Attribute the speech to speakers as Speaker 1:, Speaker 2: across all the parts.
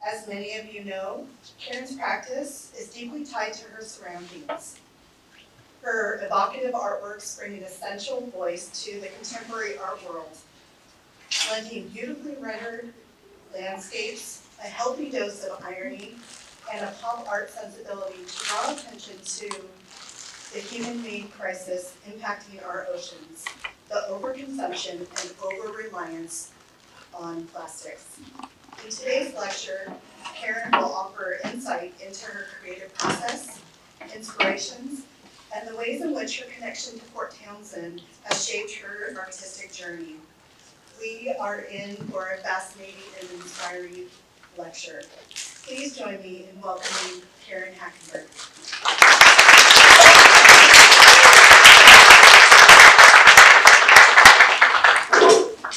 Speaker 1: As many of you know, Karen's practice is deeply tied to her surroundings. Her evocative artworks bring an essential voice to the contemporary art world, blending beautifully rendered landscapes, a healthy dose of irony, and a pop art sensibility to draw attention to the human-made crisis impacting our oceans, the overconsumption and over-reliance on plastics. In today's lecture, Karen will offer insight into her creative process, inspirations, and the ways in which her connection to Port Townsend has shaped her artistic journey. We are in for a fascinating and inspiring lecture. Please join me in welcoming Karen Hackenberg.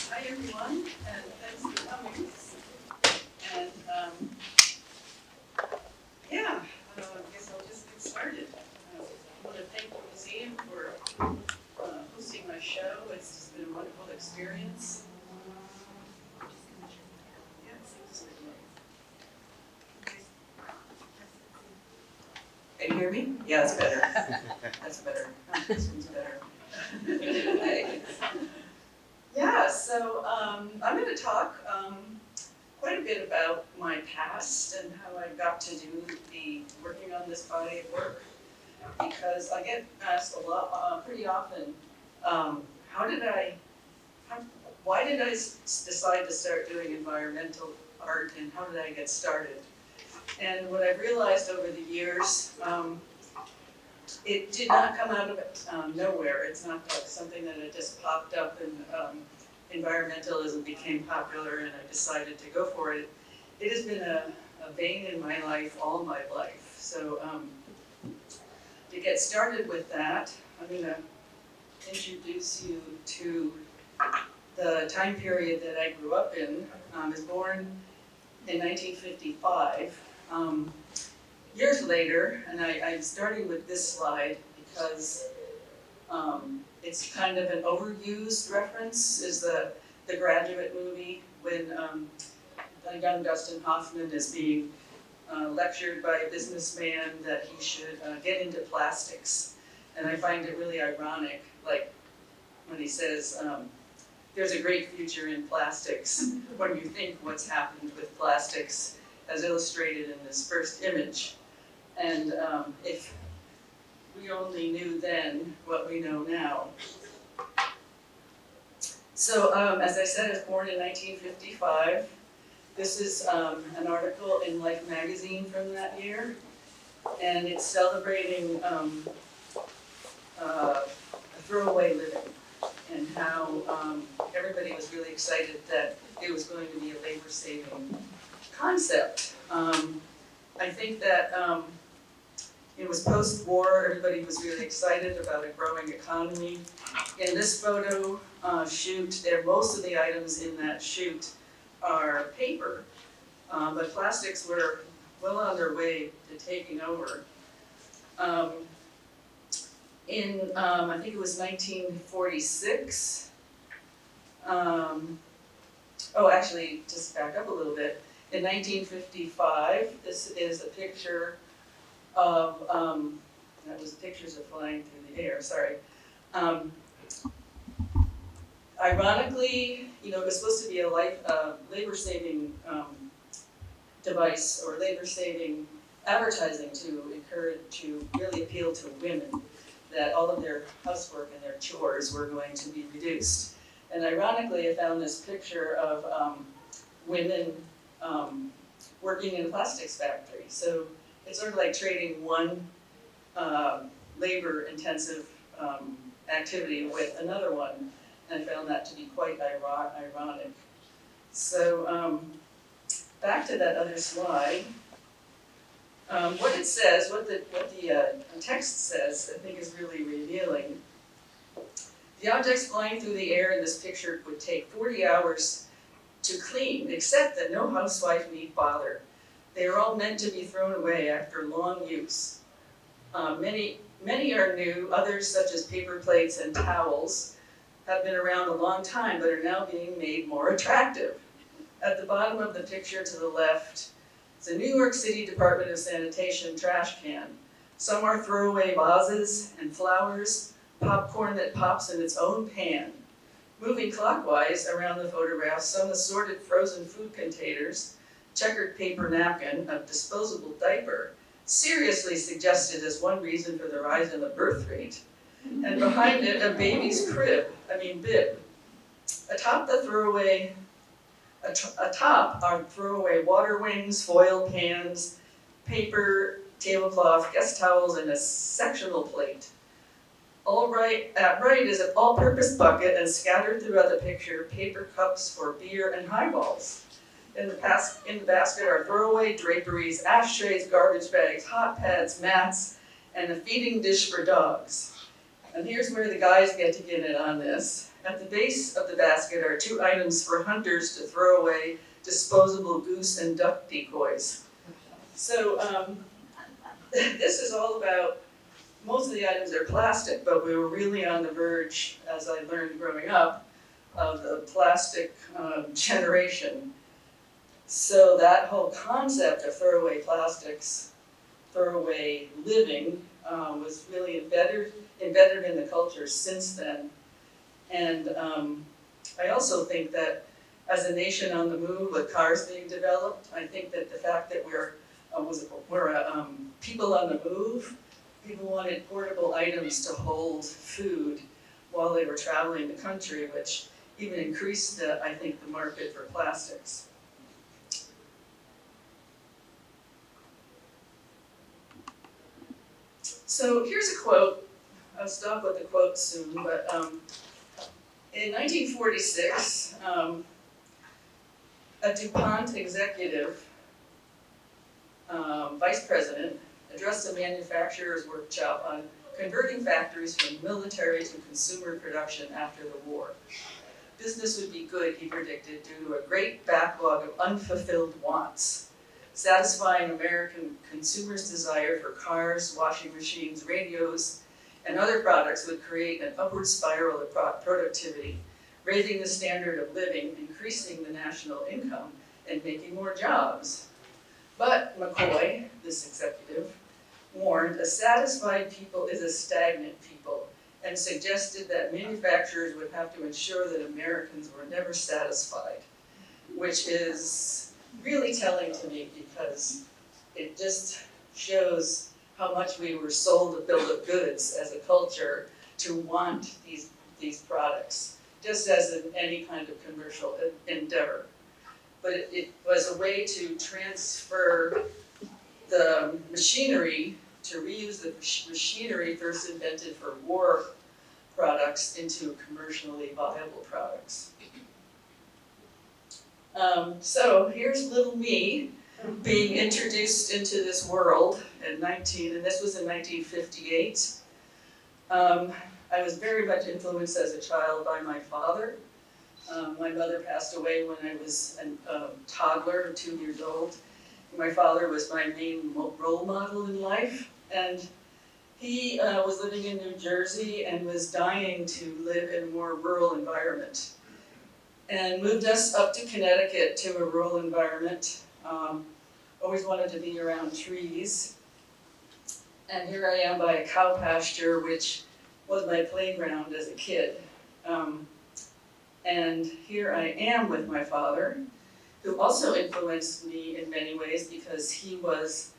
Speaker 2: Hi everyone, and thanks for coming. And I guess I'll just get started. I want to thank the museum for hosting my show. It's just been a wonderful experience. Can you hear me? Yeah, that's better. That's better. This one's better. So I'm going to talk quite a bit about my past and how I got to do working on this body of work, because I get asked a lot, pretty often, why did I decide to start doing environmental art, and how did I get started? And what I've realized over the years, it did not come out of nowhere. It's not like something that had just popped up and environmentalism became popular and I decided to go for it. It has been a vein in my life all my life. So to get started with that, I'm going to introduce you to the time period that I grew up in. I was born in 1955. Years later, and I'm starting with this slide because it's kind of an overused reference, is the Graduate movie when young Dustin Hoffman is being lectured by a businessman that he should get into plastics. And I find it really ironic, like when he says, there's a great future in plastics, when you think what's happened with plastics as illustrated in this first image. And if we only knew then what we know now. So as I said, I was born in 1955. This is an article in Life magazine from that year, and it's celebrating a throwaway living and how everybody was really excited that it was going to be a labor-saving concept. I think that it was post-war, everybody was really excited about a growing economy. In this photo shoot, most of the items in that shoot are paper, but plastics were well on their way to taking over. I think it was 1946. Actually, just back up a little bit. In 1955, this is a picture of, that was pictures of flying through the air, sorry. Ironically, it was supposed to be a labor-saving device or labor-saving advertising to really appeal to women, that all of their housework and their chores were going to be reduced. And ironically, I found this picture of women working in a plastics factory. So it's sort of like trading one labor-intensive activity with another one, and I found that to be quite ironic. So back to that other slide. What it says, what the text says, I think is really revealing. The objects flying through the air in this picture would take 40 hours to clean, except that no housewife need bother. They are all meant to be thrown away after long use. Many are new, others such as paper plates and towels have been around a long time but are now being made more attractive. At the bottom of the picture to the left, It's a New York City Department of Sanitation trash can. Some are throwaway vases and flowers, popcorn that pops in its own pan. Moving clockwise around the photograph, some assorted frozen food containers, checkered paper napkin, a disposable diaper, seriously suggested as one reason for the rise in the birth rate. And behind it, a baby's bib. Atop are throwaway water wings, foil pans, paper, tablecloth, guest towels, and a sectional plate. At right is an all-purpose bucket, and scattered throughout the picture, paper cups for beer and highballs. In the basket are throwaway draperies, ashtrays, garbage bags, hot pads, mats, and a feeding dish for dogs. And here's where the guys get to get in on this. At the base of the basket are 2 items for hunters to throw away, disposable goose and duck decoys. So this is all about, most of the items are plastic, but we were really on the verge, as I learned growing up, of the plastic generation. So that whole concept of throwaway plastics, throwaway living, was really embedded in the culture since then. And I also think that as a nation on the move with cars being developed, I think that the fact that we're people on the move, people wanted portable items to hold food while they were traveling the country, which even increased, I think, the market for plastics. So here's a quote. I'll stop with the quote soon, but in 1946, a DuPont executive, vice president, addressed a manufacturer's workshop on converting factories from military to consumer production after the war. Business would be good, he predicted, due to a great backlog of unfulfilled wants, satisfying American consumers' desire for cars, washing machines, radios, and other products would create an upward spiral of productivity, raising the standard of living, increasing the national income, and making more jobs. But McCoy, this executive, warned a satisfied people is a stagnant people, and suggested that manufacturers would have to ensure that Americans were never satisfied, which is really telling to me because it just shows how much we were sold a bill of goods as a culture to want these products, just as in any kind of commercial endeavor. But it was a way to transfer the machinery, to reuse the machinery first invented for war products into commercially viable products. So here's little me being introduced into this world and this was in 1958. I was very much influenced as a child by my father. My mother passed away when I was a toddler, 2 years old. My father was my main role model in life, and he was living in New Jersey and was dying to live in a more rural environment, and moved us up to Connecticut to a rural environment. Always wanted to be around trees. And here I am by a cow pasture, which was my playground as a kid. And here I am with my father, who also influenced me in many ways because he was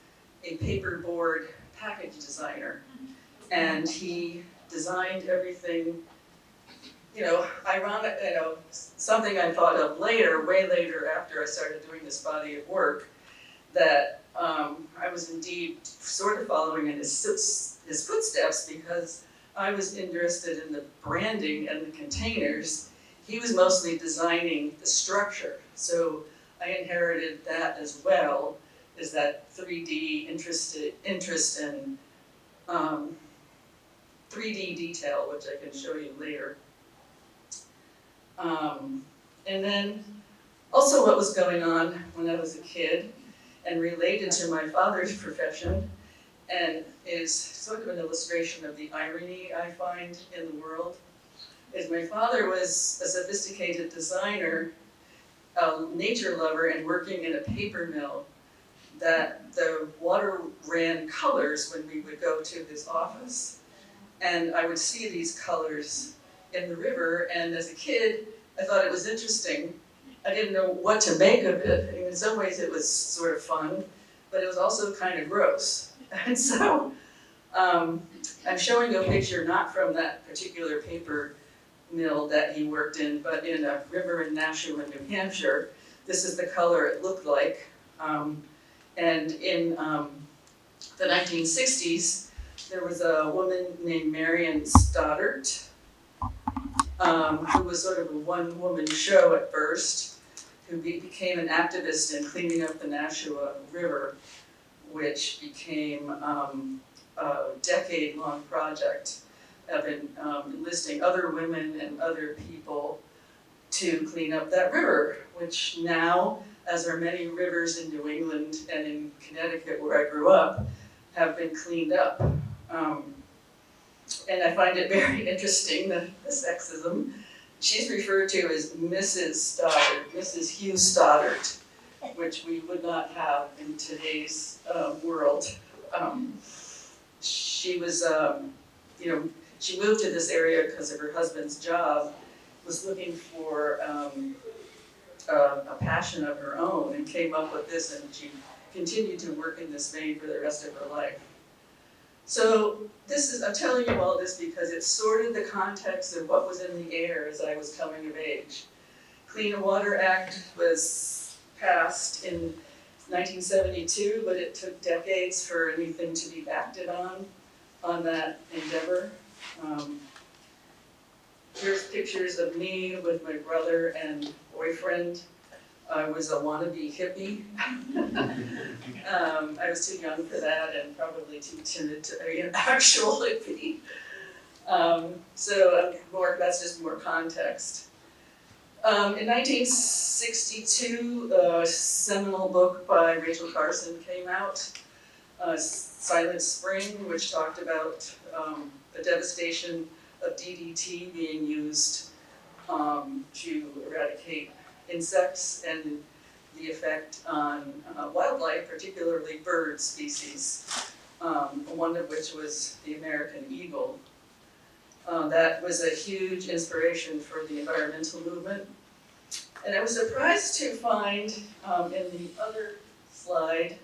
Speaker 2: a paperboard package designer. And he designed everything, something I thought of later, way later after I started doing this body of work, that I was indeed sort of following in his footsteps because I was interested in the branding and the containers. He was mostly designing the structure. So I inherited that as well, is that 3D interest in 3D detail, which I can show you later. And then also what was going on when I was a kid and related to my father's profession, and is sort of an illustration of the irony I find in the world, is my father was a sophisticated designer, a nature lover, and working in a paper mill, that the water ran colors when we would go to his office. And I would see these colors in the river, and as a kid, I thought it was interesting. I didn't know what to make of it. In some ways it was sort of fun, but it was also kind of gross. And so I'm showing you a picture not from that particular paper mill that he worked in, but in a river in Nashua, New Hampshire. This is the color it looked like. And in the 1960s, there was a woman named Marion Stoddart, who was sort of a one-woman show at first, who became an activist in cleaning up the Nashua River, which became a decade-long project of enlisting other women and other people to clean up that river, which now, as are many rivers in New England and in Connecticut where I grew up, have been cleaned up. And I find it very interesting, the sexism. She's referred to as Mrs. Stoddart, Mrs. Hugh Stoddart, which we would not have in today's world. She was, she moved to this area because of her husband's job, was looking for a passion of her own and came up with this, and she continued to work in this vein for the rest of her life. So I'm telling you all this because it's sort of the context of what was in the air as I was coming of age. Clean Water Act was passed in 1972, but it took decades for anything to be acted on that endeavor. Here's pictures of me with my brother and boyfriend. I was a wannabe hippie. I was too young for that and probably too timid to be an actual hippie. That's just more context. In 1962, a seminal book by Rachel Carson came out, Silent Spring, which talked about the devastation of DDT being used to eradicate insects and the effect on wildlife, particularly bird species, one of which was the American eagle. That was a huge inspiration for the environmental movement. And I was surprised to find in the other slide,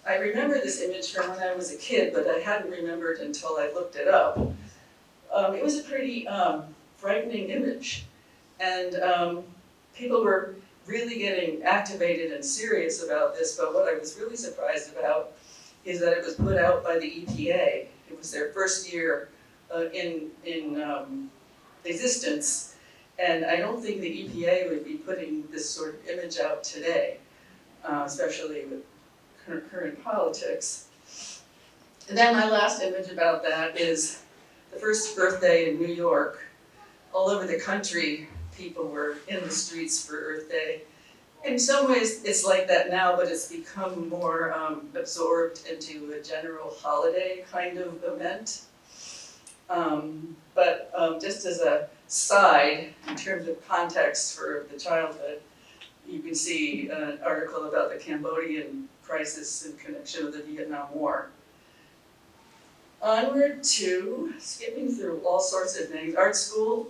Speaker 2: I remember this image from when I was a kid, but I hadn't remembered until I looked it up. It was a pretty frightening image. And people were really getting activated and serious about this, but what I was really surprised about is that it was put out by the EPA. It was their first year in existence, and I don't think the EPA would be putting this sort of image out today, especially with current politics. And then my last image about that is the first Earth Day in New York. All over the country, people were in the streets for Earth Day. In some ways, it's like that now, but it's become more absorbed into a general holiday kind of event. But just as a side, in terms of context for the childhood, you can see an article about the Cambodian crisis in connection with the Vietnam War. Onward to, skipping through all sorts of things, art school.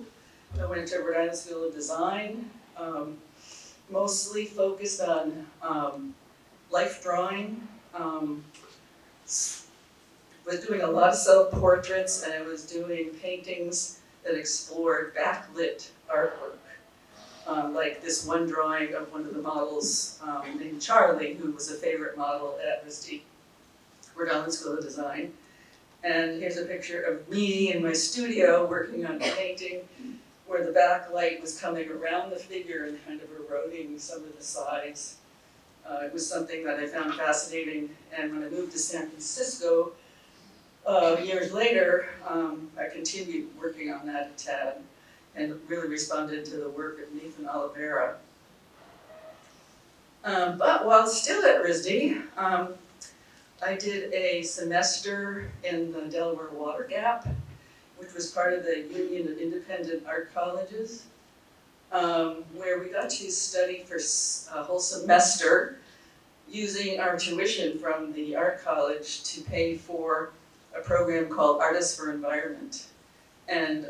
Speaker 2: I went to Rhode Island School of Design, mostly focused on life drawing. Was doing a lot of self-portraits, and I was doing paintings that explored backlit artwork. Like this one drawing of one of the models named Charlie, who was a favorite model at RISD, Rhode Island School of Design. And here's a picture of me in my studio working on a painting where the backlight was coming around the figure and kind of eroding some of the sides. It was something that I found fascinating, and when I moved to San Francisco years later, I continued working on that a tad and really responded to the work of Nathan Oliveira. But while still at RISD, I did a semester in the Delaware Water Gap, which was part of the Union of Independent Art Colleges, where we got to study for a whole semester using our tuition from the art college to pay for a program called Artists for Environment. And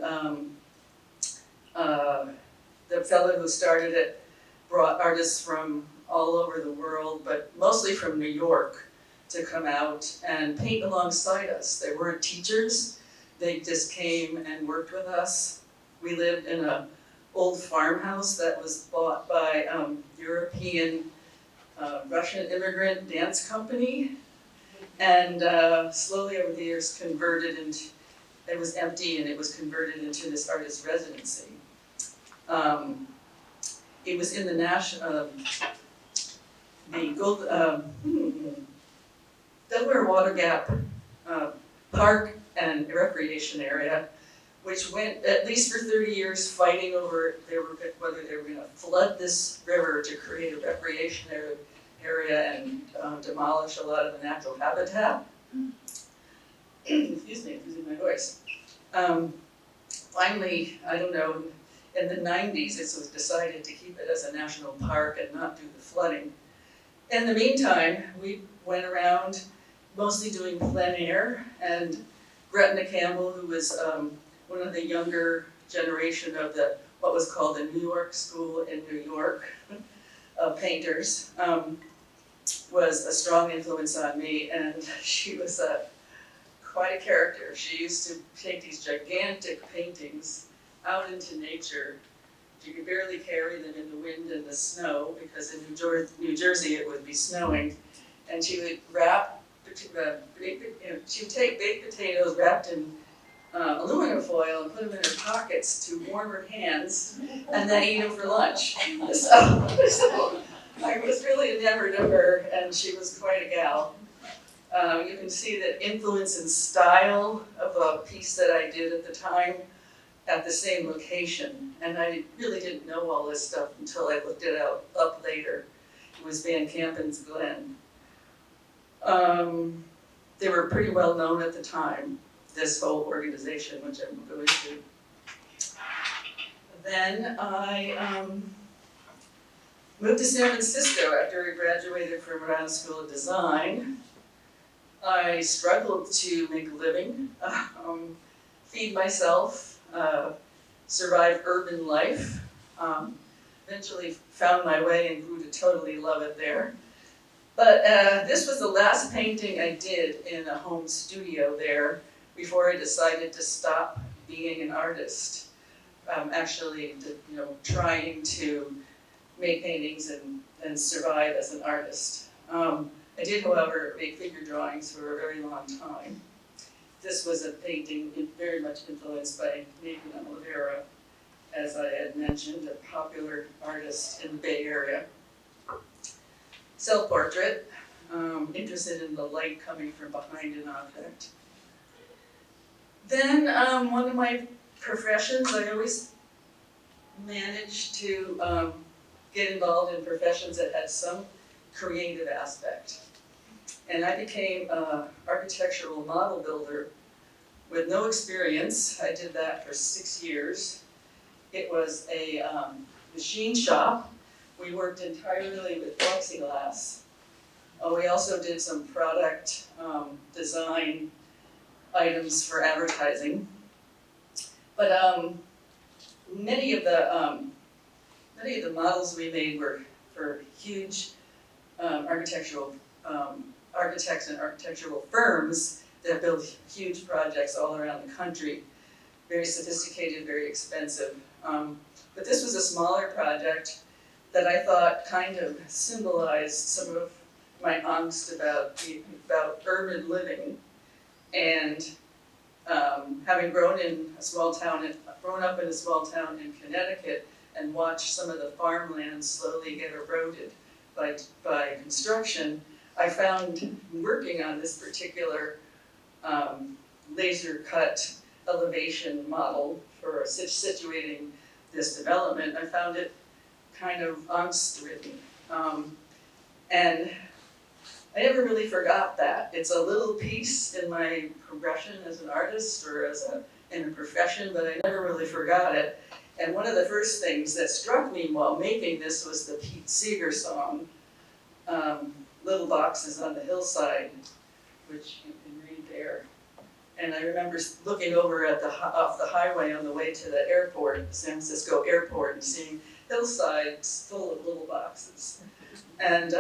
Speaker 2: the fellow who started it brought artists from all over the world, but mostly from New York, to come out and paint alongside us. They weren't teachers, they just came and worked with us. We lived in an old farmhouse that was bought by European Russian immigrant dance company, and slowly over the years converted into, it was empty and it was converted into this artist residency. It was in the Delaware Water Gap Park and Recreation Area, which went at least for 30 years fighting over whether they were going to flood this river to create a recreation area and demolish a lot of the natural habitat. Excuse me, I'm losing my voice. Finally, I don't know, in the 90s it was decided to keep it as a national park and not do the flooding. In the meantime, we went around mostly doing plein air, and Gretna Campbell, who was one of the younger generation of what was called the New York School in New York of painters, was a strong influence on me, and she was quite a character. She used to take these gigantic paintings out into nature. You could barely carry them in the wind and the snow, because in New Jersey it would be snowing, and she would she would take baked potatoes wrapped in aluminum foil and put them in her pockets to warm her hands, and then eat them for lunch. So I was really enamored of her, and she was quite a gal. You can see the influence and style of a piece that I did at the time at the same location, and I really didn't know all this stuff until I looked it up later. It was Van Campen's Glen. They were pretty well known at the time, this whole organization, which I won't go into. Then I moved to San Francisco after I graduated from Brown School of Design. I struggled to make a living, feed myself, survive urban life. Eventually found my way and grew to totally love it there. But this was the last painting I did in a home studio there before I decided to stop being an artist. Actually, trying to make paintings and survive as an artist. I did, however, make figure drawings for a very long time. This was a painting very much influenced by Nathan Oliveira, as I had mentioned, a popular artist in the Bay Area. Self-portrait, interested in the light coming from behind an object. Then one of my professions, I always managed to get involved in professions that had some creative aspect. And I became an architectural model builder with no experience. I did that for 6 years. It was a machine shop. We worked entirely with plexiglass. We also did some product design items for advertising. But many of the models we made were for huge architects and architectural firms that build huge projects all around the country. Very sophisticated, very expensive. But this was a smaller project that I thought kind of symbolized some of my angst about urban living, and having grown up in a small town in Connecticut and watched some of the farmland slowly get eroded by construction, I found, working on this particular laser cut elevation model for situating this development, I found it kind of angst-ridden. And I never really forgot that. It's a little piece in my progression as an artist or in a profession, but I never really forgot it. And one of the first things that struck me while making this was the Pete Seeger song, little boxes on the hillside, which you can read there. And I remember looking over at off the highway on the way to the airport, the San Francisco airport, and seeing hillsides full of little boxes. And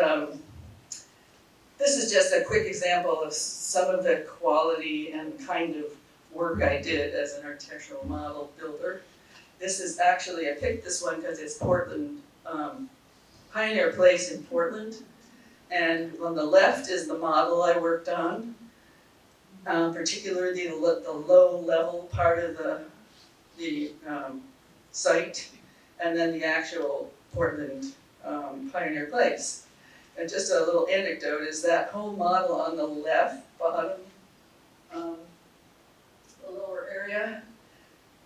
Speaker 2: this is just a quick example of some of the quality and kind of work I did as an architectural model builder. This is actually, I picked this one because it's Portland, Pioneer Place in Portland. And on the left is the model I worked on, particularly the low-level part of the site, and then the actual Portland Pioneer Place. And just a little anecdote is that whole model on the left bottom, the lower area,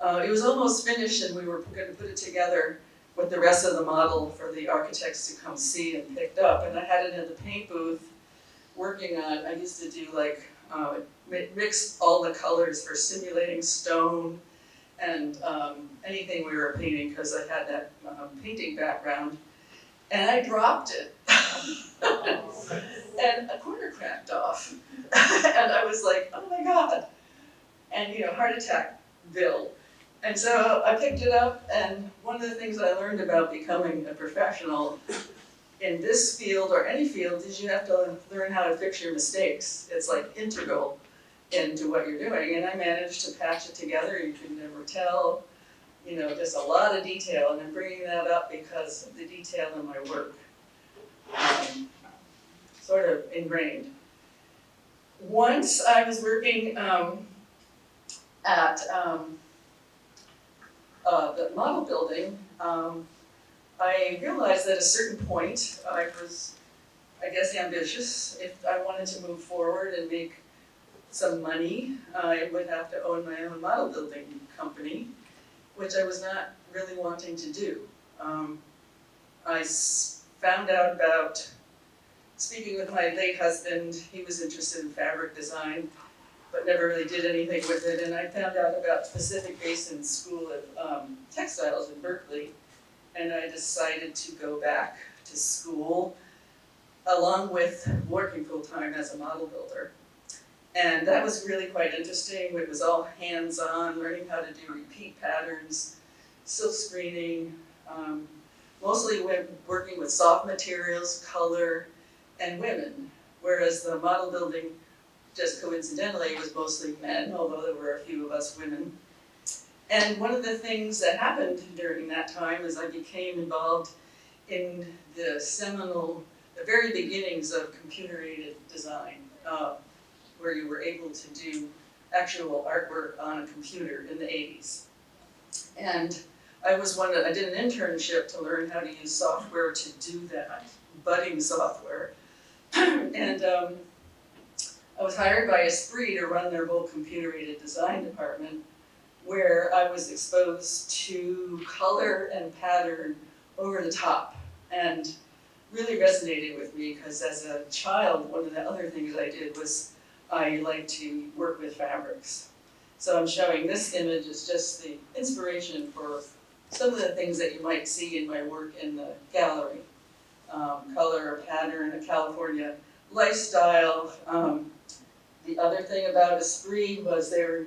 Speaker 2: it was almost finished and we were going to put it together with the rest of the model for the architects to come see and picked up. And I had it in the paint booth working on, I used to do like, mix all the colors for simulating stone and anything we were painting because I had that painting background. And I dropped it. And a corner cracked off. And I was like, oh my God. And heart attack bill. And so I picked it up, and one of the things I learned about becoming a professional in this field or any field is you have to learn how to fix your mistakes. It's like integral into what you're doing. And I managed to patch it together. You can never tell, just a lot of detail. And I'm bringing that up because of the detail in my work, sort of ingrained. Once I was working at the model building, I realized that at a certain point I was, I guess, ambitious. If I wanted to move forward and make some money, I would have to own my own model building company, which I was not really wanting to do. I found out about, speaking with my late husband, he was interested in fabric design, but never really did anything with it. And I found out about Pacific Basin School of Textiles in Berkeley, and I decided to go back to school along with working full-time as a model builder. And that was really quite interesting. It was all hands-on, learning how to do repeat patterns, silk screening, mostly working with soft materials, color, and women, whereas the model building, just coincidentally, was mostly men, although there were a few of us women. And one of the things that happened during that time is I became involved in the very beginnings of computer-aided design, where you were able to do actual artwork on a computer in the 80s. And I did an internship to learn how to use software to do that, budding software. And I was hired by Esprit to run their whole computer-aided design department, where I was exposed to color and pattern over the top, and really resonated with me because as a child, one of the other things I did was I liked to work with fabrics. So I'm showing this image as just the inspiration for some of the things that you might see in my work in the gallery. Color, pattern, a California lifestyle. The other thing about Esprit was they were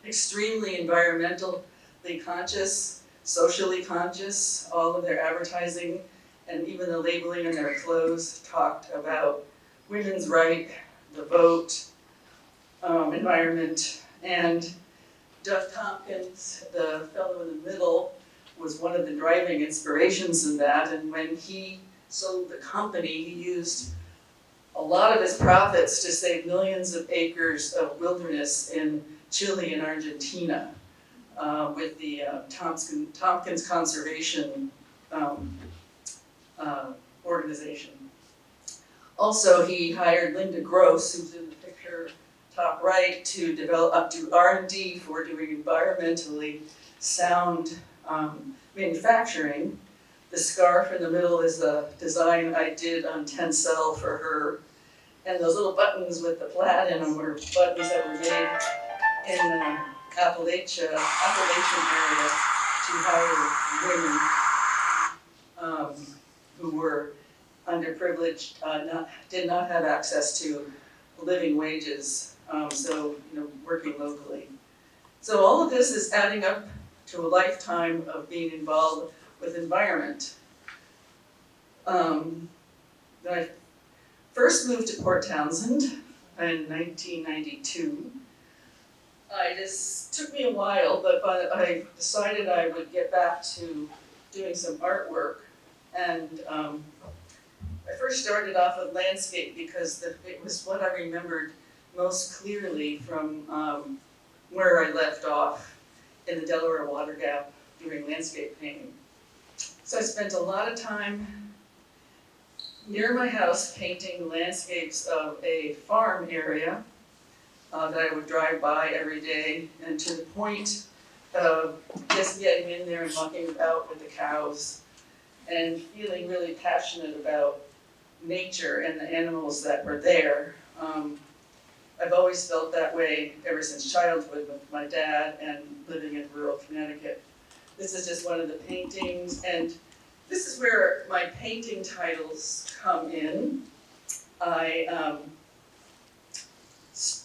Speaker 2: extremely environmentally conscious, socially conscious. All of their advertising and even the labeling in their clothes talked about women's right, the vote, environment. And Duff Tompkins, the fellow in the middle, was one of the driving inspirations in that. And when he sold the company, he used a lot of his profits to save millions of acres of wilderness in Chile and Argentina with the Tompkins Conservation organization. Also, he hired Linda Gross, who's in the picture top right, to do R&D for doing environmentally sound manufacturing. The scarf in the middle is a design I did on Tencel for her. And those little buttons with the plaid in them were buttons that were made in the Appalachian area to hire women who were underprivileged, did not have access to living wages, so, working locally. So all of this is adding up to a lifetime of being involved with environment. When I first moved to Port Townsend in 1992, took me a while, but I decided I would get back to doing some artwork. And I first started off with landscape because it was what I remembered most clearly from where I left off in the Delaware Water Gap doing landscape painting. So I spent a lot of time near my house painting landscapes of a farm area that I would drive by every day, and to the point of just getting in there and mucking about with the cows and feeling really passionate about nature and the animals that were there. I've always felt that way ever since childhood with my dad and living in rural Connecticut. This is just one of the paintings, and this is where my painting titles come in. I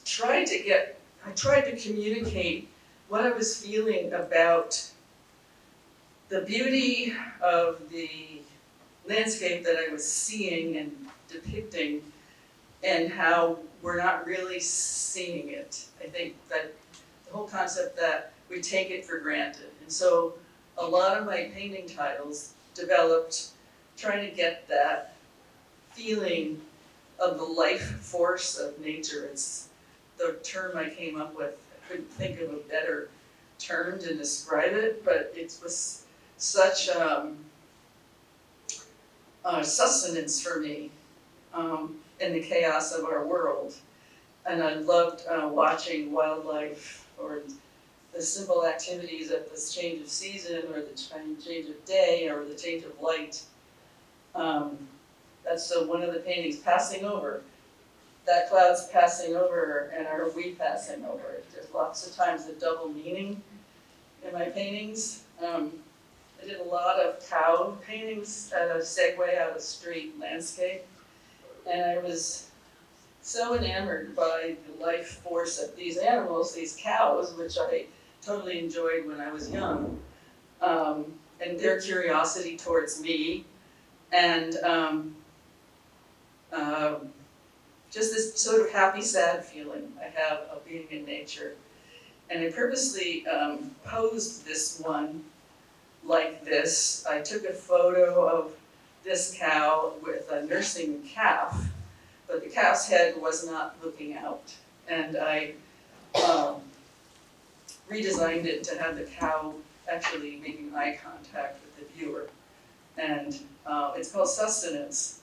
Speaker 2: tried to communicate what I was feeling about the beauty of the landscape that I was seeing and depicting, and how we're not really seeing it. I think that the whole concept that we take it for granted. And so a lot of my painting titles developed trying to get that feeling of the life force of nature. It's the term I came up with. I couldn't think of a better term to describe it, but it was such sustenance for me in the chaos of our world. And I loved watching wildlife, or the simple activities of this change of season, or the change of day, or the change of light. That's one of the paintings, passing over. That cloud's passing over, and are we passing over? There's lots of times a double meaning in my paintings. I did a lot of cow paintings at a segue out of street landscape, and I was so enamored by the life force of these animals, these cows, which I totally enjoyed when I was young, and their curiosity towards me, and just this sort of happy, sad feeling I have of being in nature. And I purposely posed this one like this. I took a photo of this cow with a nursing calf, but the calf's head was not looking out. And I redesigned it to have the cow actually making eye contact with the viewer. And it's called sustenance.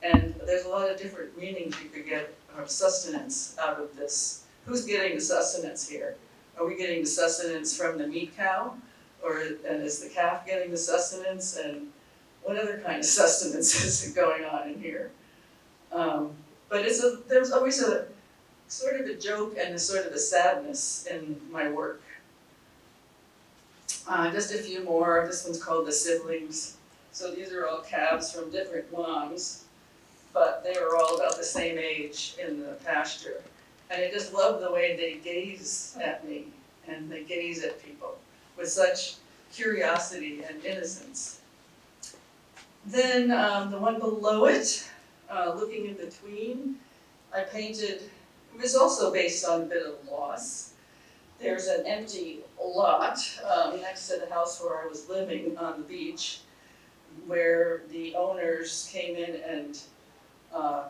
Speaker 2: And there's a lot of different meanings you could get of sustenance out of this. Who's getting the sustenance here? Are we getting the sustenance from the meat cow? And is the calf getting the sustenance? And what other kind of sustenance is going on in here? But there's always a sort of a joke and a sort of a sadness in my work. Just a few more. This one's called The Siblings. So these are all calves from different moms, but they were all about the same age in the pasture. And I just love the way they gaze at me, and they gaze at people with such curiosity and innocence. Then the one below it, Looking in Between, I painted. It was also based on a bit of loss. There's an empty lot next to the house where I was living on the beach, where the owners came in and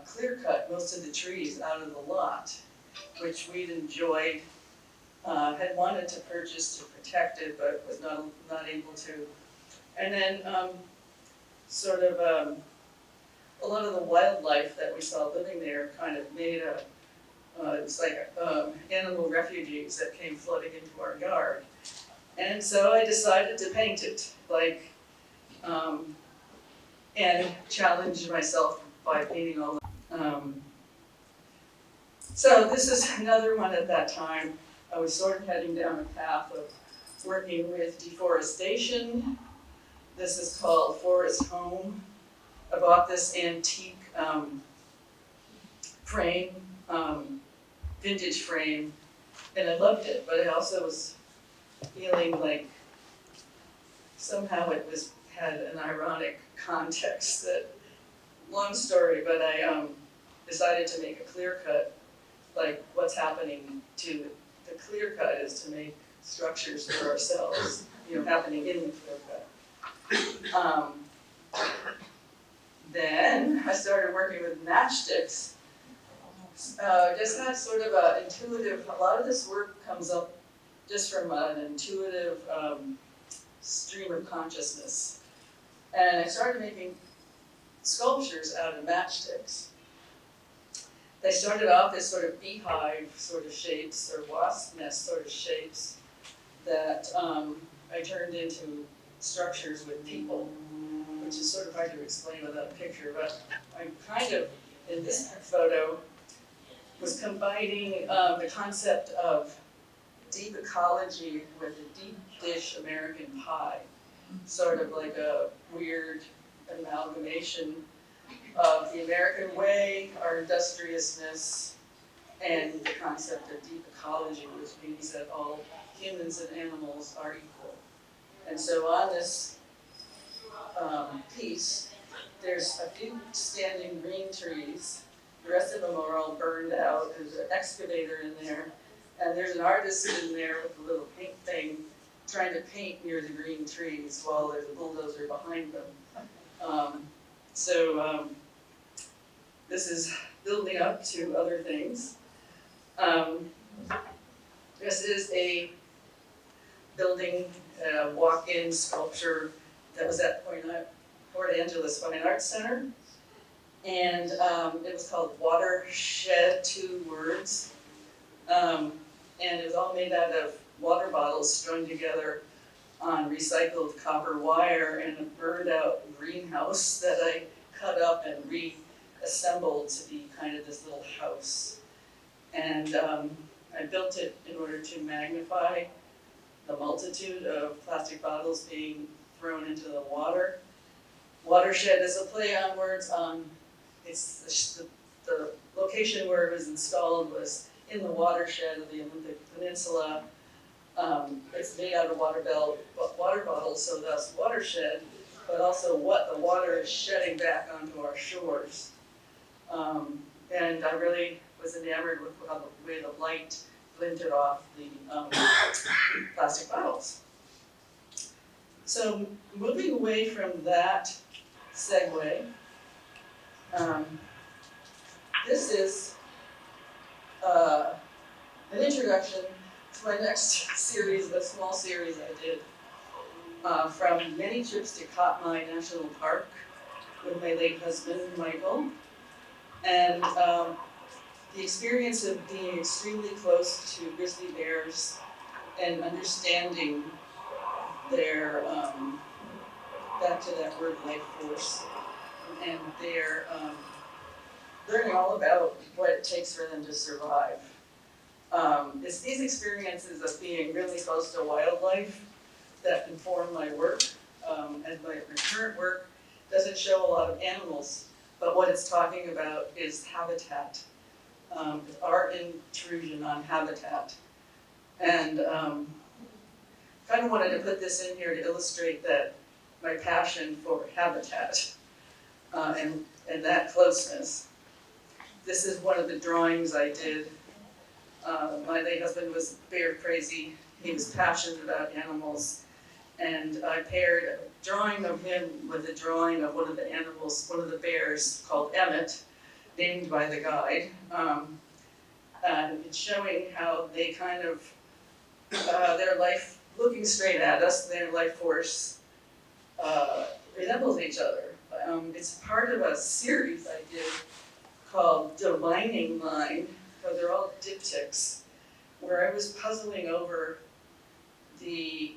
Speaker 2: clear-cut most of the trees out of the lot, which we'd enjoyed, had wanted to purchase to protect it, but was not able to. And then a lot of the wildlife that we saw living there kind of made it's like animal refugees that came flooding into our yard. And so I decided to paint it, and challenge myself by painting all the So this is another one at that time. I was sort of heading down a path of working with deforestation. This is called Forest Home. I bought this antique frame, vintage frame, and I loved it, but I also was feeling like somehow had an ironic context that, long story, but I decided to make a clear cut. Like what's happening to the clear cut is to make structures for ourselves, happening in the clear cut. Then I started working with matchsticks. Just had sort of a lot of this work comes up just from an intuitive stream of consciousness. And I started making sculptures out of matchsticks. They started off as sort of beehive sort of shapes or wasp nest sort of shapes that I turned into structures with people, which is sort of hard to explain without a picture, but I'm kind of, in this photo, was combining the concept of deep ecology with a deep dish American pie, sort of like a weird amalgamation of the American way, our industriousness, and the concept of deep ecology, which means that all humans and animals are equal. And so on this piece, there's a few standing green trees. The rest of them are all burned out. There's an excavator in there, and there's an artist in there with a little paint thing trying to paint near the green trees while there's a bulldozer behind them. This is building up to other things. This is a building, walk-in sculpture that was at Port Angeles Fine Arts Center. And it was called Watershed, 2 words. And it was all made out of water bottles strung together on recycled copper wire in a burned out greenhouse that I cut up and reassembled to be kind of this little house. And I built it in order to magnify the multitude of plastic bottles being thrown into the water. Watershed is a play on words. It's the location where it was installed was in the watershed of the Olympic Peninsula. It's made out of water bottles, so thus watershed, but also what the water is shedding back onto our shores. And I really was enamored with how the way the light glinted off the plastic bottles. So moving away from that segue, this is an introduction to my next series, a small series I did from many trips to Katmai National Park with my late husband, Michael. And the experience of being extremely close to grizzly bears and understanding their, back to that word, life force, and their learning all about what it takes for them to survive. It's these experiences of being really close to wildlife that inform my work. And my current work doesn't show a lot of animals, but what it's talking about is habitat, our intrusion on habitat. And kind of wanted to put this in here to illustrate that my passion for habitat and that closeness. This is one of the drawings I did. My late husband was bear crazy. He was passionate about animals. And I paired a drawing of him with a drawing of one of the animals, one of the bears called Emmett, named by the guide. And it's showing how they kind of, their life, looking straight at us, their life force resembles each other. It's part of a series I did called Divining Line, because they're all diptychs, where I was puzzling over the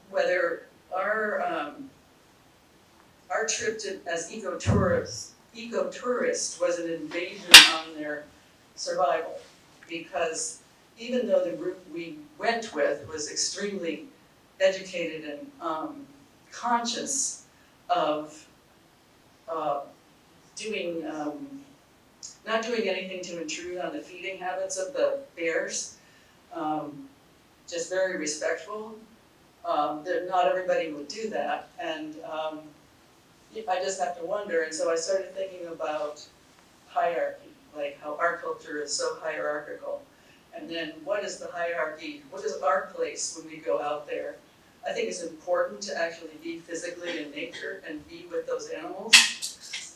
Speaker 2: whether our trip as ecotourists was an invasion on their survival, because even though the group we went with was extremely educated and conscious of doing, not doing anything to intrude on the feeding habits of the bears. Just very respectful. That not everybody would do that, and I just have to wonder. And so I started thinking about hierarchy, like how our culture is so hierarchical. And then what is the hierarchy? What is our place when we go out there? I think it's important to actually be physically in nature and be with those animals.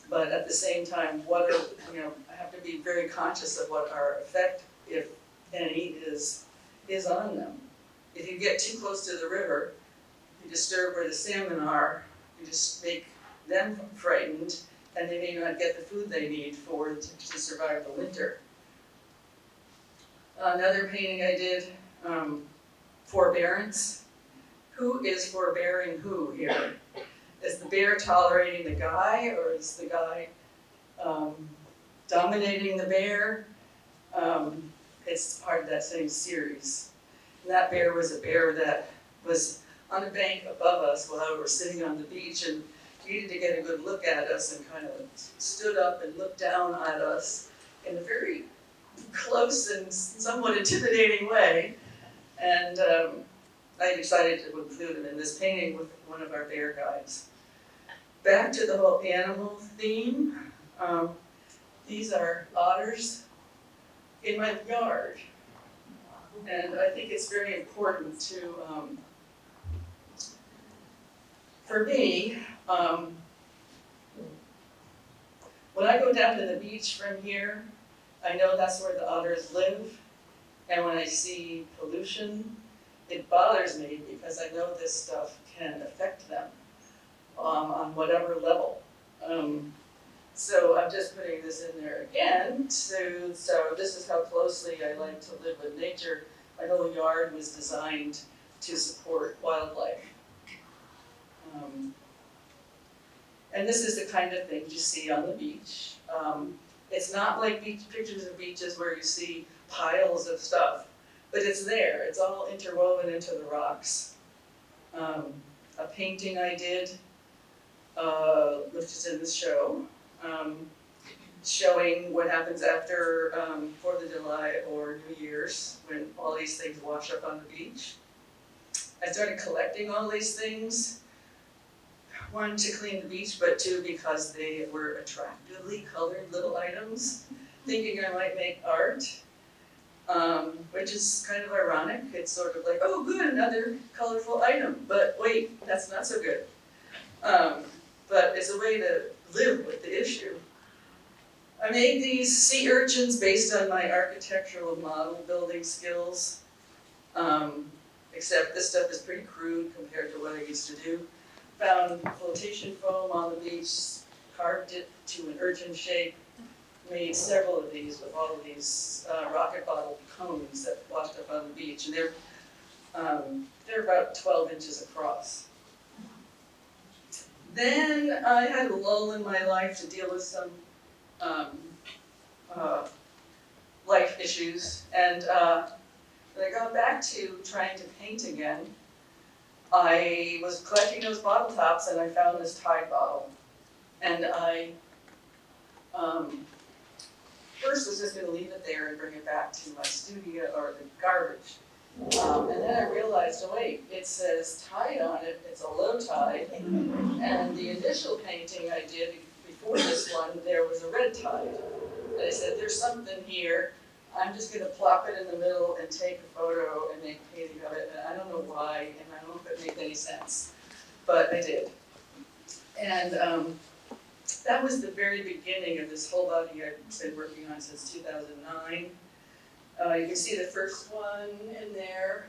Speaker 2: But at the same time, I have to be very conscious of what our effect, if any, is on them. If you get too close to the river, you disturb where the salmon are, you just make them frightened, and they may not get the food they need to survive the winter. Another painting I did, forbearance. Who is forbearing who here? Is the bear tolerating the guy, or is the guy dominating the bear? It's part of that same series. And that bear was a bear that was on a bank above us while we were sitting on the beach and needed to get a good look at us, and kind of stood up and looked down at us in a very close and somewhat intimidating way. And I decided to include him in this painting with one of our bear guides. Back to the whole animal theme. These are otters in my yard. And I think it's very important to, for me, when I go down to the beach from here, I know that's where the otters live. And when I see pollution, it bothers me because I know this stuff can affect them on whatever level. So I'm just putting this in there again. So this is how closely I like to live with nature. My whole yard was designed to support wildlife. And this is the kind of thing you see on the beach. It's not like pictures of beaches where you see piles of stuff, but it's there. It's all interwoven into the rocks. A painting I did, which is in the show, showing what happens after 4th of July or New Year's when all these things wash up on the beach. I started collecting all these things, one, to clean the beach, but two, because they were attractively colored little items, thinking I might make art, which is kind of ironic. It's sort of like, oh good, another colorful item, but wait, that's not so good. But it's a way to live with the issue. I made these sea urchins based on my architectural model building skills, except this stuff is pretty crude compared to what I used to do. Found flotation foam on the beach, carved it to an urchin shape, made several of these with all of these rocket bottle cones that washed up on the beach, and they're about 12 inches across. Then I had a lull in my life to deal with some life issues, and when I got back to trying to paint again, I was collecting those bottle tops and I found this Tide bottle. And I first was just going to leave it there and bring it back to my studio or the garbage. And then I realized, oh wait, it says Tide on it, it's a low tide. And the initial painting I did before this one, there was a red tide. And I said, there's something here. I'm just going to plop it in the middle and take a photo and make a painting of it. And I don't know why, and I don't know if it made any sense, but I did. And that was the very beginning of this whole body I've been working on since 2009. You can see the first one in there.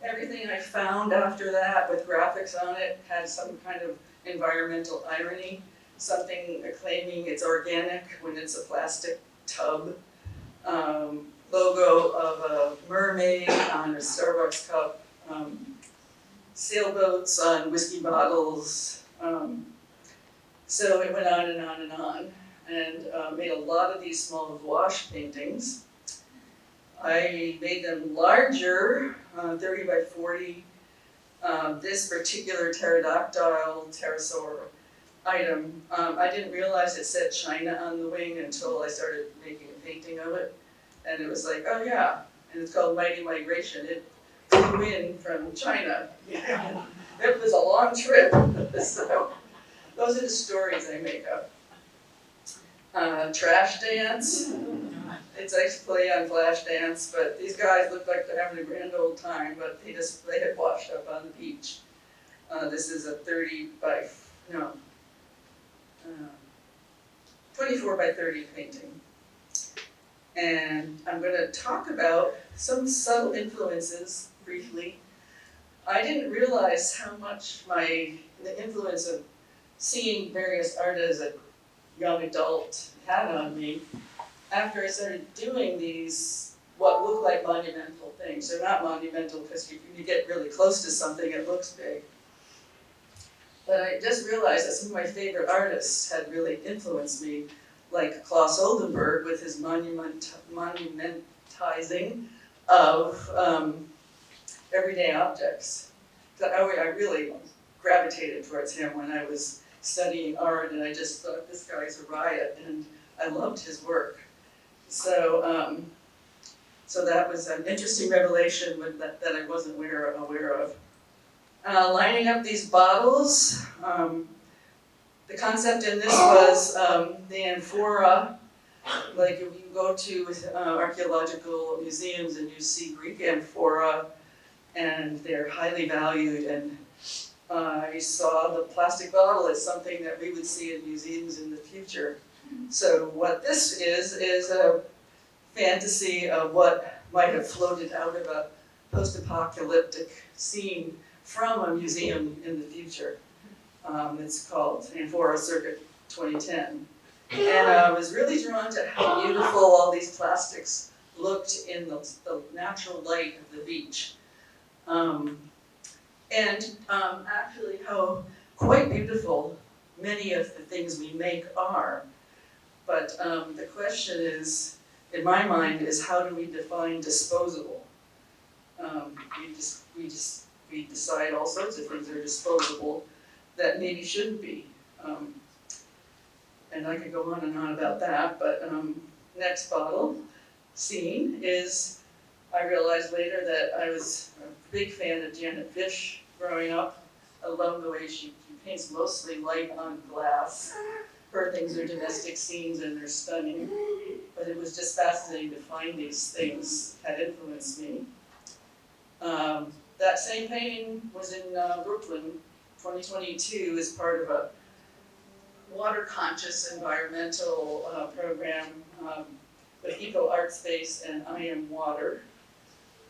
Speaker 2: Everything I found after that with graphics on it had some kind of environmental irony, something claiming it's organic when it's a plastic tub. Logo of a mermaid on a Starbucks cup, sailboats on whiskey bottles. So it went on and on and on, and made a lot of these small gouache paintings. I made them larger, 30 by 40, This particular pterodactyl pterosaur item, I didn't realize it said China on the wing until I started making a painting of it. And it was like, oh yeah, and it's called Mighty Migration. It flew in from China. It was a long trip. So those are the stories I make up. Trash dance. It's actually on Flash Dance, but these guys look like they're having a grand old time, but they had washed up on the beach. This is a 24 by 30 painting. And I'm going to talk about some subtle influences briefly. I didn't realize how much the influence of seeing various art as a young adult had on me after I started doing these, what look like monumental things. They're not monumental because you get really close to something, it looks big. But I just realized that some of my favorite artists had really influenced me, like Klaus Oldenburg with his monumentizing of everyday objects. I really gravitated towards him when I was studying art, and I just thought this guy's a riot, and I loved his work. So that was an interesting revelation that I wasn't aware of. Lining up these bottles, the concept in this was the amphora. Like if you go to archaeological museums and you see Greek amphora, and they're highly valued, and I saw the plastic bottle as something that we would see in museums in the future. So what this is a fantasy of what might have floated out of a post-apocalyptic scene from a museum in the future. It's called Amphora Circuit 2010. And I was really drawn to how beautiful all these plastics looked in the natural light of the beach. Actually how quite beautiful many of the things we make are. But the question is, in my mind, is how do we define disposable? We decide all sorts of things are disposable that maybe shouldn't be. And I could go on and on about that, but next bottle scene is, I realized later that I was a big fan of Janet Fish growing up. I love the way she paints mostly light on glass. Her things are domestic scenes and they're stunning, but it was just fascinating to find these things that influenced me. That same painting was in Brooklyn, 2022, as part of a water-conscious environmental program with Eco Art Space and I Am Water.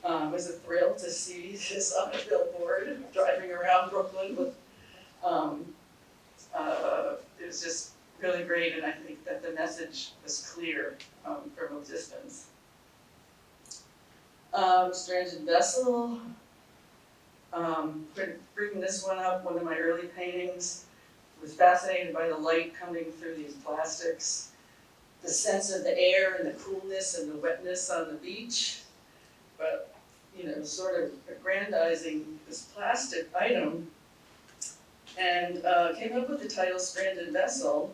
Speaker 2: It was a thrill to see this on a billboard driving around Brooklyn with, it was just really great, and I think that the message was clear from a distance. Stranded Vessel, bringing this one up, one of my early paintings. Was fascinated by the light coming through these plastics, the sense of the air and the coolness and the wetness on the beach, but sort of aggrandizing this plastic item, and came up with the title Stranded Vessel.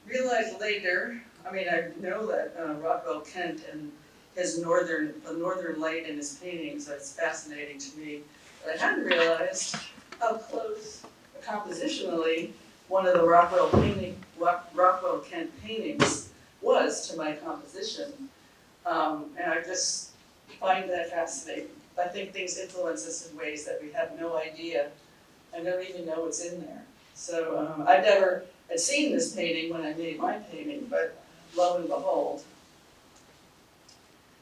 Speaker 2: Realized later, I know that Rockwell Kent and his the northern light in his paintings, that's fascinating to me, but I hadn't realized how close compositionally one of the Rockwell Kent paintings was to my composition. And I just find that fascinating. I think things influence us in ways that we have no idea. I don't even know what's in there. So I never had seen this painting when I made my painting, but lo and behold.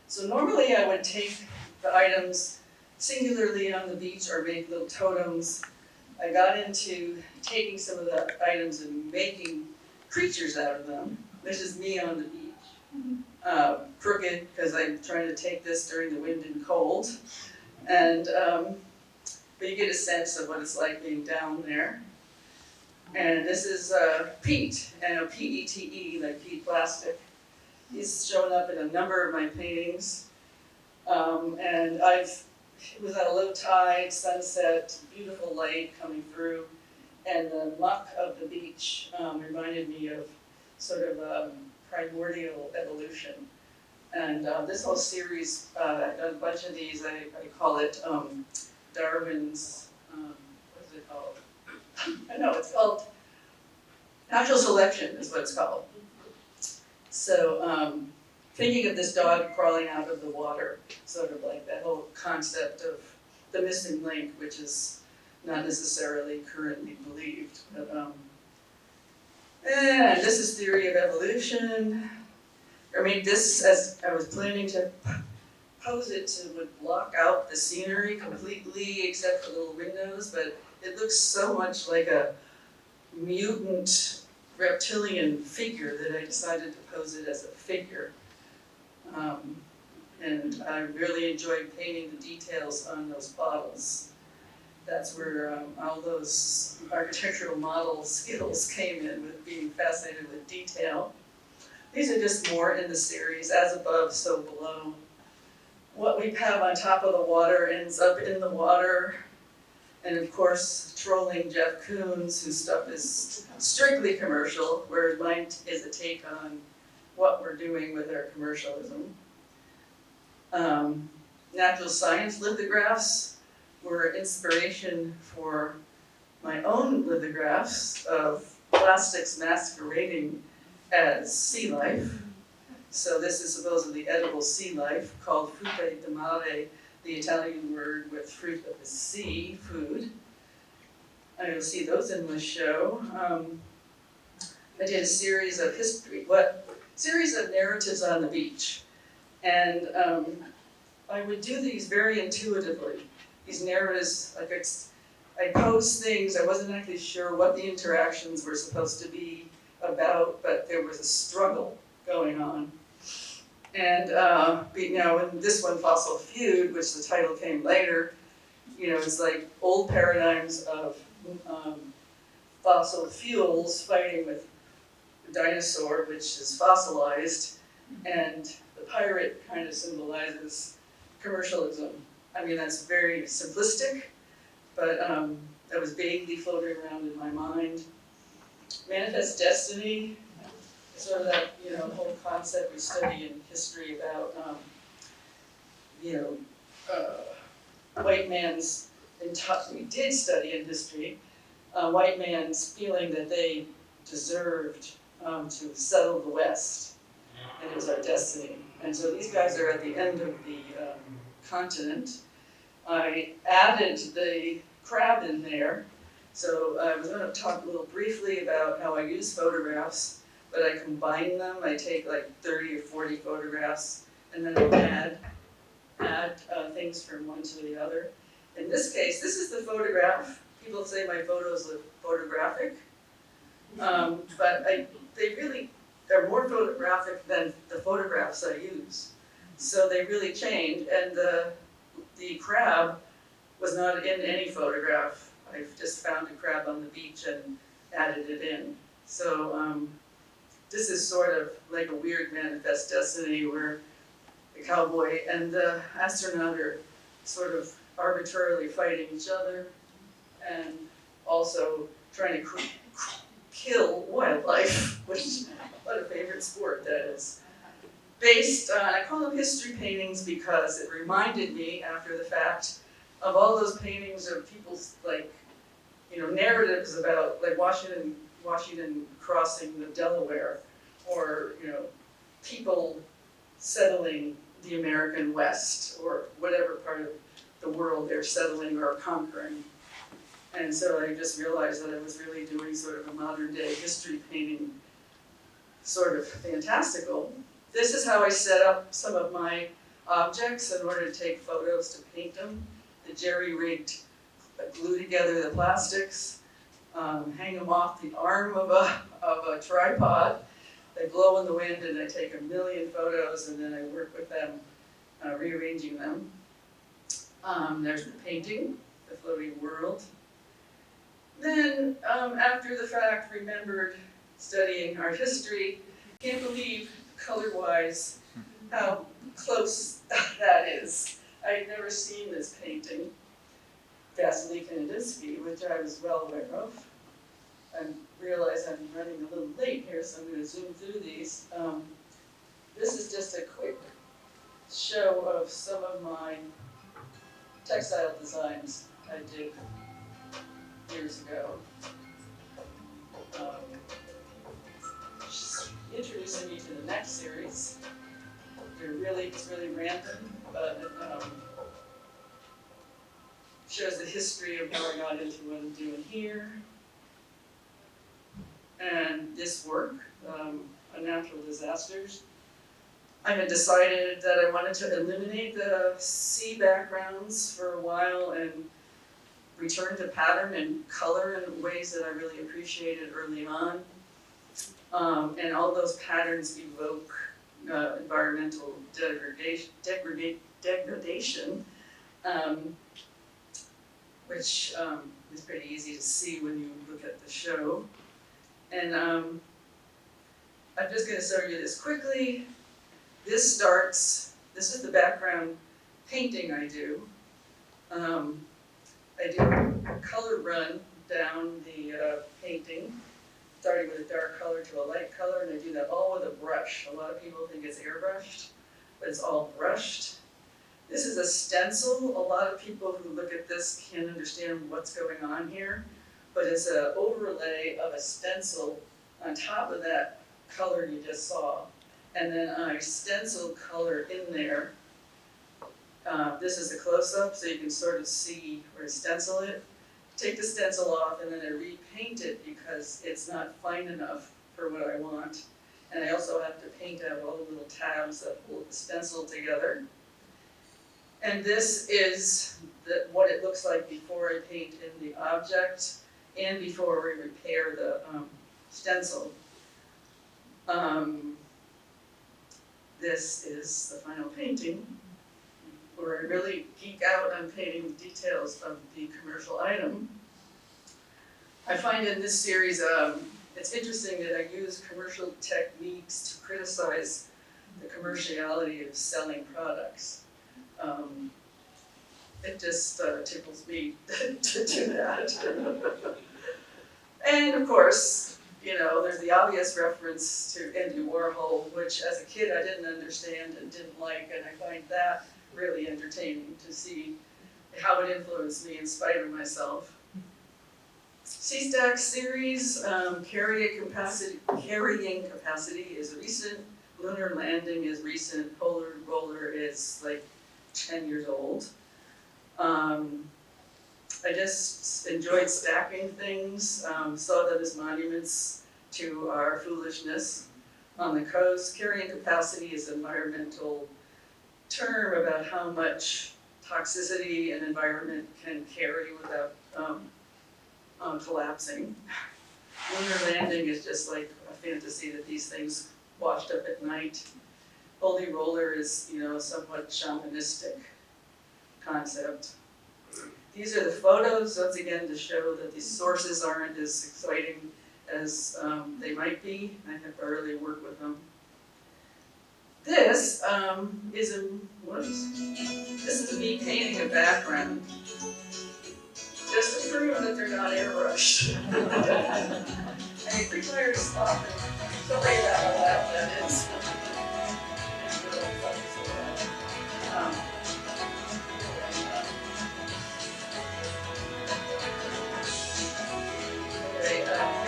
Speaker 2: So normally I would take the items singularly on the beach or make little totems. I got into taking some of the items and making creatures out of them. This is me on the beach. Crooked, because I'm trying to take this during the wind and cold. And, but you get a sense of what it's like being down there. And this is Pete, and P-E-T-E, like Pete Plastic. He's shown up in a number of my paintings. And I've it was at a low tide, sunset, beautiful light coming through, and the muck of the beach reminded me of sort of primordial evolution. And this whole series, I've done a bunch of these, I call it Darwin's, what is it called? No, it's called Natural Selection is what it's called. So thinking of this dog crawling out of the water, sort of like that whole concept of the missing link, which is not necessarily currently believed. But, and this is theory of evolution. I mean, this, as I was planning to pose it to would block out the scenery completely except for little windows, but it looks so much like a mutant reptilian figure that I decided to pose it as a figure. And I really enjoyed painting the details on those bottles. That's where all those architectural model skills came in, with being fascinated with detail. These are just more in the series, as above, so below. What we have on top of the water ends up in the water. And of course, trolling Jeff Koons, whose stuff is strictly commercial, whereas mine is a take on what we're doing with our commercialism. Natural science lithographs were inspiration for my own lithographs of plastics masquerading as sea life. So this is supposedly edible sea life, called frutte di mare, the Italian word with fruit of the sea, food. And you'll see those in the show. I did a series of series of narratives on the beach. And I would do these very intuitively. These narratives, like I posed things, I wasn't actually sure what the interactions were supposed to be about, but there was a struggle going on. And in this one, Fossil Feud, which the title came later, it's like old paradigms of fossil fuels fighting with the dinosaur, which is fossilized, and the pirate kind of symbolizes commercialism. I mean, that's very simplistic, but that was vaguely floating around in my mind. Manifest destiny, sort of that, whole concept we study in history about, white man's, we did study in history, white man's feeling that they deserved to settle the West, and it was our destiny. And so these guys are at the end of the continent. I added the crab in there, so I was going to talk a little briefly about how I use photographs, but I combine them. I take like 30 or 40 photographs, and then I'll add things from one to the other. In this case, this is the photograph. People say my photos look photographic, but they really are more photographic than the photographs I use. So they really change, and the crab was not in any photograph. I just found a crab on the beach and added it in. So this is sort of like a weird manifest destiny where the cowboy and the astronaut are sort of arbitrarily fighting each other and also trying to kill wildlife, which, what a favorite sport that is. Based on, I call them history paintings because it reminded me, after the fact, of all those paintings of people's, narratives about, Washington crossing the Delaware, or, people settling the American West, or whatever part of the world they're settling or conquering. And so I just realized that I was really doing sort of a modern day history painting, sort of fantastical. This is how I set up some of my objects in order to take photos to paint them. The jerry-rigged, glue together the plastics, hang them off the arm of a tripod. They blow in the wind, and I take a million photos, and then I work with them, rearranging them. There's the painting, the floating world. Then, after the fact, remembered studying art history. Can't believe, color-wise, how close that is. I'd never seen this painting, Vasily Kandinsky, which I was well aware of. I realize I'm running a little late here, so I'm going to zoom through these. This is just a quick show of some of my textile designs I did years ago. Just introducing you to the next series. It's really random, but it shows the history of how I got into what I'm doing here. And this work, on natural disasters. I had decided that I wanted to eliminate the sea backgrounds for a while and return to pattern and color in ways that I really appreciated early on. And all those patterns evoke environmental degradation, which is pretty easy to see when you look at the show. And I'm just going to show you this quickly. This is the background painting I do. I do a color run down the painting, starting with a dark color to a light color, and I do that all with a brush. A lot of people think it's airbrushed, but it's all brushed. This is a stencil. A lot of people who look at this can't understand what's going on here, but it's an overlay of a stencil on top of that color you just saw. And then I stencil color in there. This is a close-up, so you can sort of see where I stencil it. Take the stencil off, and then I repaint it because it's not fine enough for what I want. And I also have to paint out all the little tabs that hold the stencil together. And this is what it looks like before I paint in the object and before we repair the stencil. This is the final painting, where I really geek out on painting the details of the commercial item. I find in this series, it's interesting that I use commercial techniques to criticize the commerciality of selling products. It just tickles me to do that. And of course, you know, there's the obvious reference to Andy Warhol, which as a kid I didn't understand and didn't like, and I find that really entertaining to see how it influenced me in spite of myself. C-Stack series, carrying capacity is recent, lunar landing is recent, polar roller is like 10 years old. I just enjoyed stacking things, saw them as monuments to our foolishness on the coast. Carrying capacity is an environmental term about how much toxicity an environment can carry without collapsing. Lunar landing is just like a fantasy that these things washed up at night. Holy roller is, you know, a somewhat shamanistic concept. These are the photos, once again, to show that these sources aren't as exciting as they might be. I have to really work with them. This is me painting a background, just to prove that they're not airbrushed. And it requires stop and delay that all out, that is.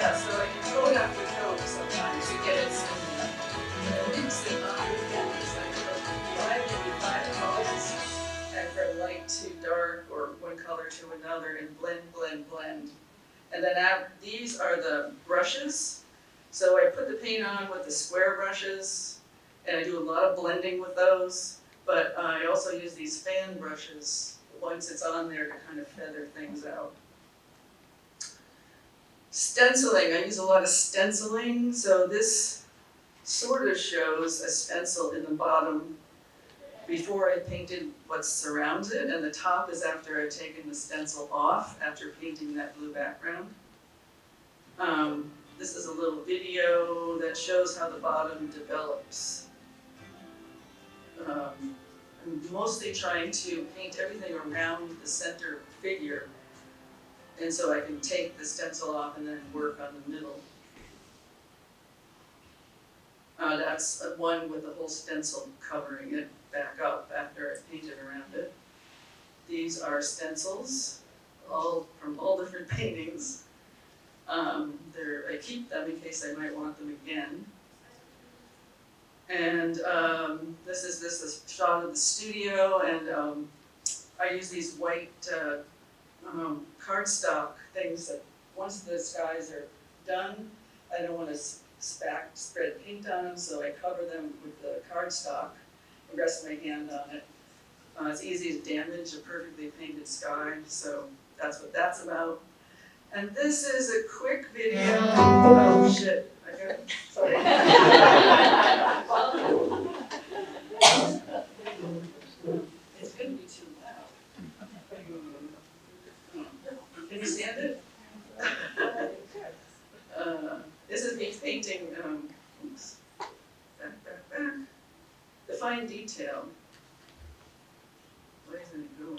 Speaker 2: Yeah, so like you go have to code sometimes to get it simple. And it makes it not again, it's like 5 colors, and from light to dark or one color to another, and blend, blend, blend. And then these are the brushes. So I put the paint on with the square brushes, and I do a lot of blending with those, but I also use these fan brushes once it's on there to kind of feather things out. Stenciling, I use a lot of stenciling, so this sort of shows a stencil in the bottom before I painted what surrounds it, and the top is after I've taken the stencil off after painting that blue background. This is a little video that shows how the bottom develops. I'm mostly trying to paint everything around the center figure, and so I can take the stencil off and then work on the middle. That's one with the whole stencil covering it back up after I painted around it. These are stencils, all from all different paintings. I keep them in case I might want them again. And this is a shot of the studio, and I use these white cardstock things that once the skies are done, I don't want to spread paint on them, so I cover them with the cardstock and rest my hand on it. It's easy to damage a perfectly painted sky, so that's what that's about. And this is a quick video. Oh shit, I got it. Sorry. It's gonna be too loud. Can you stand it? This is me painting, oops, back. The fine detail. Where isn't it going?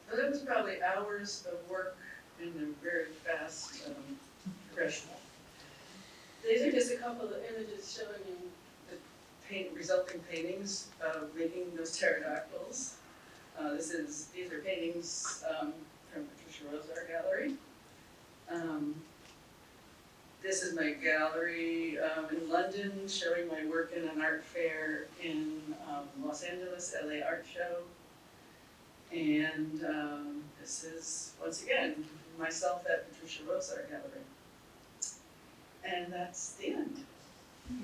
Speaker 2: So that was probably hours of work in a very fast progression. These are just a couple of images showing you the resulting paintings of making those pterodactyls. These are paintings from Patricia Rose Art Gallery. This is my gallery in London, showing my work in an art fair in Los Angeles, LA Art Show. And this is, once again, myself at Patricia Rose Art Gallery. And that's the end.
Speaker 1: We're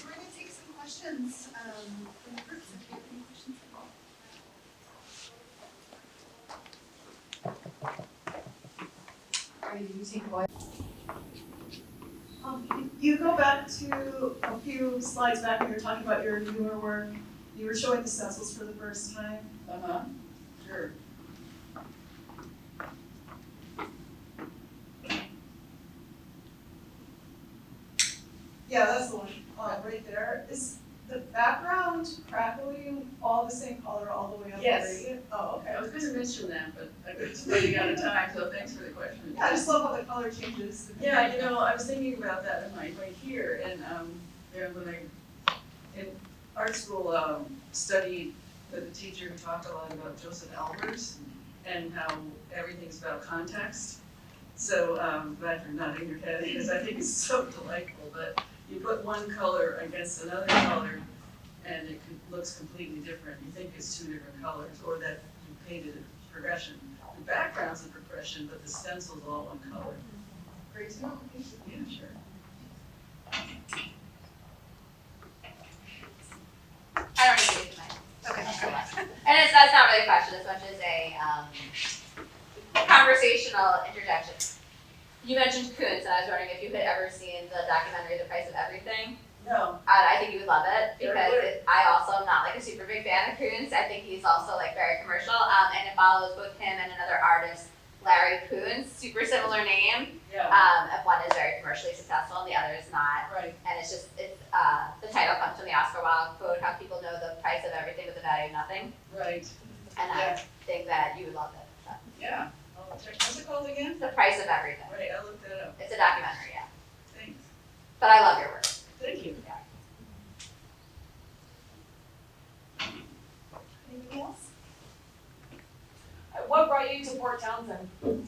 Speaker 1: gonna take some questions from the groups if you have any questions at all. Are you using what? You go back to a few slides back when you were talking about your newer work. You were showing the stencils for the first time.
Speaker 2: Sure.
Speaker 1: Yeah, that's the one, right there. Is the background crackling all the same color all the way up?
Speaker 2: Yes.
Speaker 1: Right? Oh, okay.
Speaker 2: I was going to mention that, but I was running out of time, so thanks for the question.
Speaker 1: Yeah, I just love how the color changes.
Speaker 2: Yeah, you know, I was thinking about that in my way here, and when I in art school studied with a teacher who talked a lot about Joseph Albers and how everything's about context. So glad you're nodding your head because I think it's so delightful. But you put one color against another color, and it looks completely different. You think it's two different colors, or that you painted a progression. The background's a progression, but the stencil's all one color. Great to know. Yeah, sure.
Speaker 3: I don't need to use mine. Okay. And that's not really a question as much as a conversational interjection. You mentioned coons, and I was wondering if you had ever seen the documentary The Price of Everything.
Speaker 2: No.
Speaker 3: I think you would love it
Speaker 2: Very
Speaker 3: because
Speaker 2: good.
Speaker 3: I also am not like a super big fan of coons. I think he's also like very commercial, and it follows both him and another artist, Larry Coons, super similar name.
Speaker 2: Yeah.
Speaker 3: One is very commercially successful and the other is not.
Speaker 2: Right.
Speaker 3: And it's the title comes from the Oscar Wilde quote, how people know the price of everything but the value of nothing.
Speaker 2: Right.
Speaker 3: And
Speaker 2: Yeah.
Speaker 3: I think that you would love it. So.
Speaker 2: Yeah. I'll check. What's it called again?
Speaker 3: The Price of Everything.
Speaker 2: Right. I'll look that up.
Speaker 3: It's a documentary, yeah.
Speaker 2: Thanks.
Speaker 3: But I love your work.
Speaker 2: Thank you.
Speaker 3: Yeah.
Speaker 1: Anything else?
Speaker 4: What brought you to Port Townsend?
Speaker 2: Well,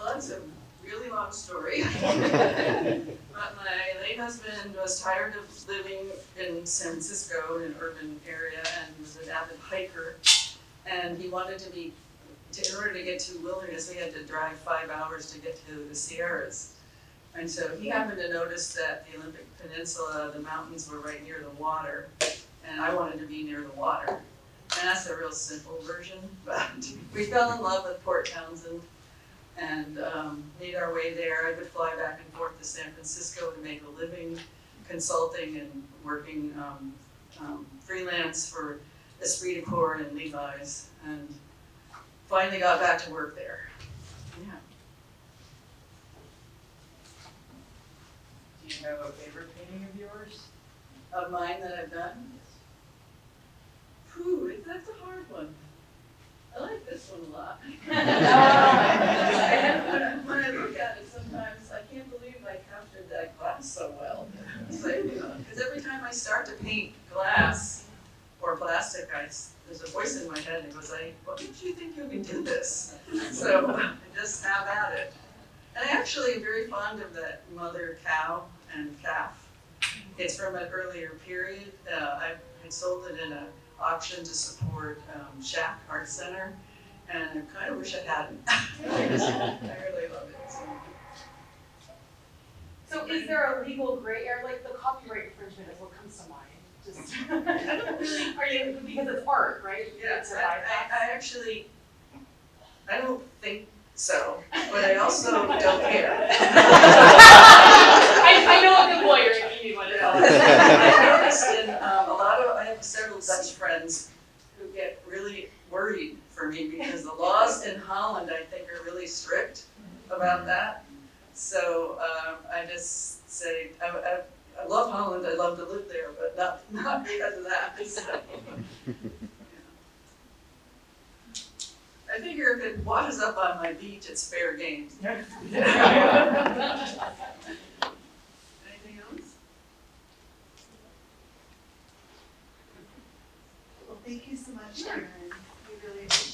Speaker 2: that's a really long story. But my late husband was tired of living in San Francisco, in an urban area, and was an avid hiker. And he wanted to in order to get to wilderness, we had to drive 5 hours to get to the Sierras. And so he happened to notice that the Olympic Peninsula, the mountains were right near the water, and I wanted to be near the water. And that's a real simple version, but we fell in love with Port Townsend and made our way there. I would fly back and forth to San Francisco to make a living consulting and working freelance for Esprit de Corps and Levi's, and finally got back to work there. Yeah.
Speaker 5: Do you have a favorite painting of yours?
Speaker 2: Of mine that I've done? Whew, that's a hard one. I like this one a lot. When I look at it sometimes, I can't believe I captured that glass so well. It's like, because every time I start to paint glass or plastic, there's a voice in my head that goes, what makes you think you can do this? So I just have at it. And I actually am very fond of that mother cow and calf. It's from an earlier period. I had sold it in an auction to support Shack Art Center, and I kind of wish I hadn't. I really love it.
Speaker 4: So is there a legal gray area, like the copyright infringement is what comes to mind? Just,
Speaker 2: I don't really.
Speaker 4: are you, because it's art, right?
Speaker 2: Yes,
Speaker 4: It's a
Speaker 2: I
Speaker 4: bypass.
Speaker 2: actually, I don't think so, but I also don't care.
Speaker 4: I know a good lawyer if you need one.
Speaker 2: I noticed I have several Dutch friends who get really worried for me because the laws in Holland, I think, are really strict about that. So I just say, I love Holland, I love to live there, but not because of that. So. I figure if it washes up on my beach, it's fair game. Anything else?
Speaker 1: Well, thank you so much, Karen. We really appreciate